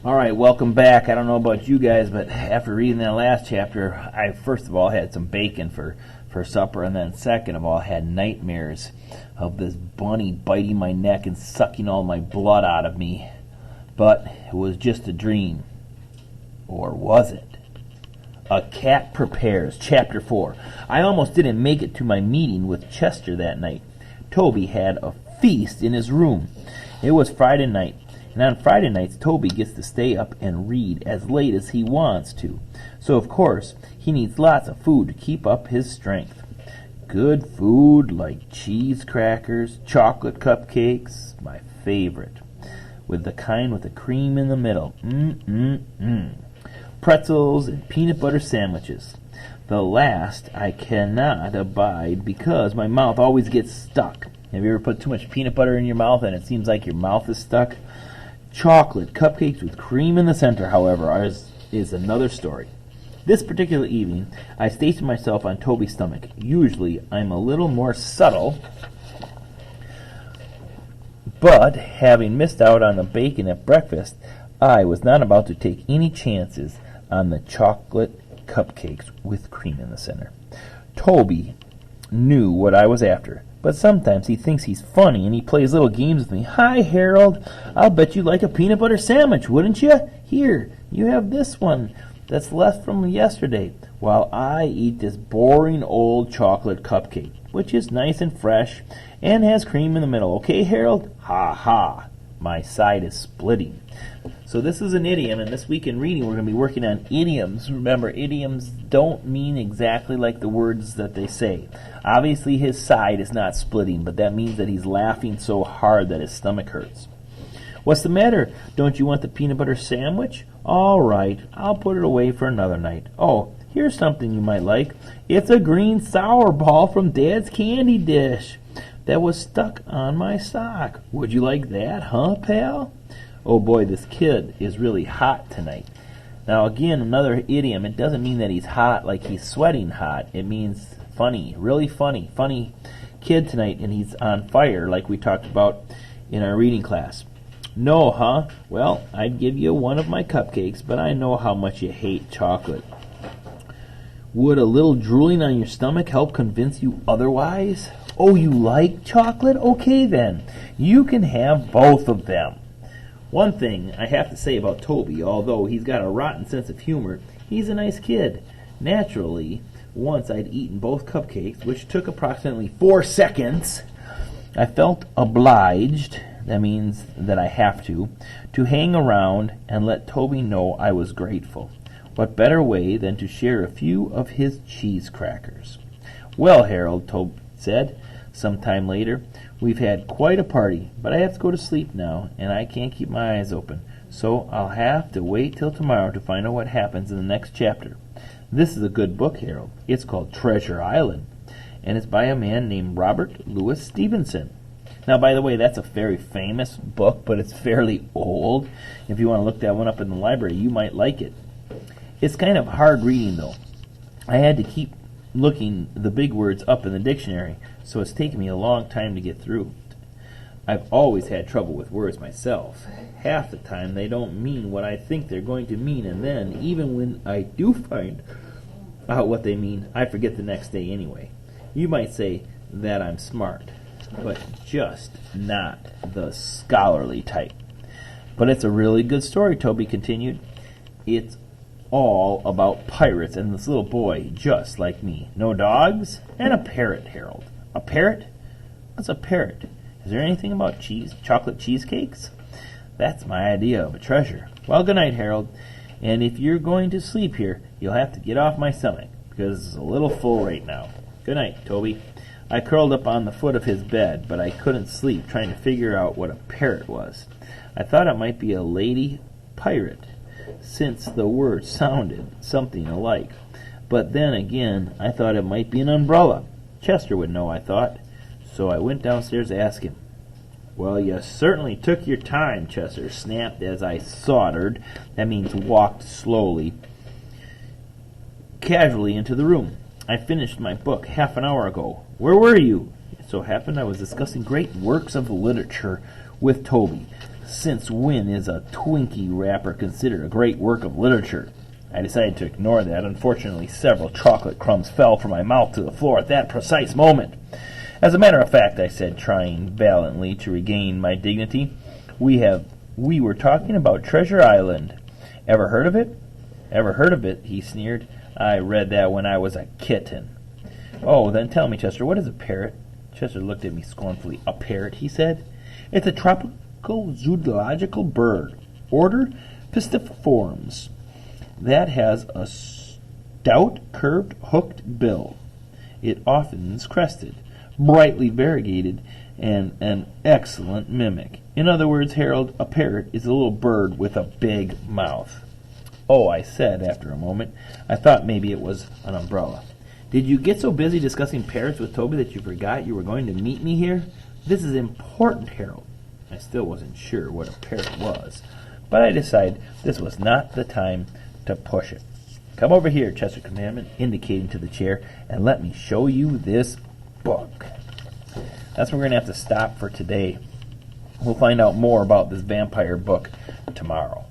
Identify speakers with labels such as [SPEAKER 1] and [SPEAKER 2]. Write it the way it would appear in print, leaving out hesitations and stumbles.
[SPEAKER 1] All right, welcome back. I don't know about you guys, but after reading that last chapter, I first of all had some bacon for supper, and then second of all had nightmares of this bunny biting my neck and sucking all my blood out of me. But it was just a dream. Or was it? A Cat Prepares, Chapter 4. I almost didn't make it to my meeting with Chester that night. Toby had a feast in his room. It was Friday night. And on Friday nights, Toby gets to stay up and read as late as he wants to. So, of course, he needs lots of food to keep up his strength. Good food like cheese crackers, chocolate cupcakes, my favorite, with the kind with the cream in the middle. Pretzels and peanut butter sandwiches. The last I cannot abide because my mouth always gets stuck. Have you ever put too much peanut butter in your mouth and it seems like your mouth is stuck? Chocolate cupcakes with cream in the center, however, is another story. This particular evening, I stationed myself on Toby's stomach. Usually, I'm a little more subtle, but having missed out on the bacon at breakfast, I was not about to take any chances on the chocolate cupcakes with cream in the center. Toby knew what I was after. But sometimes he thinks he's funny and he plays little games with me. Hi, Harold. I'll bet you like a peanut butter sandwich, wouldn't you? Here, you have this one that's left from yesterday, while I eat this boring old chocolate cupcake, which is nice and fresh and has cream in the middle. Okay, Harold? Ha ha. My side is splitting. So this is an idiom, and this week in reading we're going to be working on idioms. Remember, idioms don't mean exactly like the words that they say. Obviously his side is not splitting, but that means that he's laughing so hard that his stomach hurts. What's the matter? Don't you want the peanut butter sandwich? All right, I'll put it away for another night. Oh, here's something you might like. It's a green sour ball from Dad's candy dish that was stuck on my sock. Would you like that, huh, pal? Oh boy, this kid is really hot tonight. Now again, another idiom. It doesn't mean that he's hot like he's sweating hot. It means funny, really funny. Funny kid tonight, and he's on fire like we talked about in our reading class. No, huh? Well, I'd give you one of my cupcakes, but I know how much you hate chocolate. Would a little drooling on your stomach help convince you otherwise? Oh, you like chocolate? Okay then. You can have both of them. One thing I have to say about Toby, although he's got a rotten sense of humor, he's a nice kid. Naturally, once I'd eaten both cupcakes, which took approximately 4 seconds, I felt obliged, that means that I have to hang around and let Toby know I was grateful. What better way than to share a few of his cheese crackers? Well, Harold, Toby said, sometime later, we've had quite a party, but I have to go to sleep now, and I can't keep my eyes open, so I'll have to wait till tomorrow to find out what happens in the next chapter. This is a good book, Harold. It's called Treasure Island, and it's by a man named Robert Louis Stevenson. Now, by the way, that's a very famous book, but it's fairly old. If you want to look that one up in the library, you might like it. It's kind of hard reading, though. I had to keep looking the big words up in the dictionary, so it's taken me a long time to get through. I've always had trouble with words myself. Half the time they don't mean what I think they're going to mean, and then, even when I do find out what they mean, I forget the next day anyway. You might say that I'm smart, but just not the scholarly type. But it's a really good story, Toby continued. It's all about pirates and this little boy just like me. No dogs and a parrot, Harold. A parrot? What's a parrot? Is there anything about chocolate cheesecakes? That's my idea of a treasure. Well, good night, Harold. And if you're going to sleep here, you'll have to get off my stomach, because it's a little full right now. Good night, Toby. I curled up on the foot of his bed, but I couldn't sleep trying to figure out what a parrot was. I thought it might be a lady pirate, since the word sounded something alike. But then again, I thought it might be an umbrella. Chester would know, I thought. So I went downstairs to ask him. Well, you certainly took your time, Chester snapped as I sauntered, that means walked slowly, casually into the room. I finished my book half an hour ago. Where were you? It so happened I was discussing great works of literature with Toby. Since when is a Twinkie wrapper considered a great work of literature? I decided to ignore that. Unfortunately, several chocolate crumbs fell from my mouth to the floor at that precise moment. As a matter of fact, I said, trying valiantly to regain my dignity, we were talking about Treasure Island. Ever heard of it? Ever heard of it? He sneered. I read that when I was a kitten. Oh, then tell me, Chester, what is a parrot? Chester looked at me scornfully. A parrot, he said. It's a tropical zoological bird, order Pisciformes, that has a stout, curved, hooked bill. It often is crested, brightly variegated, and an excellent mimic. In other words, Harold, a parrot is a little bird with a big mouth. Oh, I said after a moment. I thought maybe it was an umbrella. Did you get so busy discussing parrots with Toby that you forgot you were going to meet me here? This is important, Harold. I still wasn't sure what a parrot was, but I decided this was not the time to push it. Come over here, Chester commanded, indicating to the chair, and let me show you this book. That's where we're going to have to stop for today. We'll find out more about this vampire book tomorrow.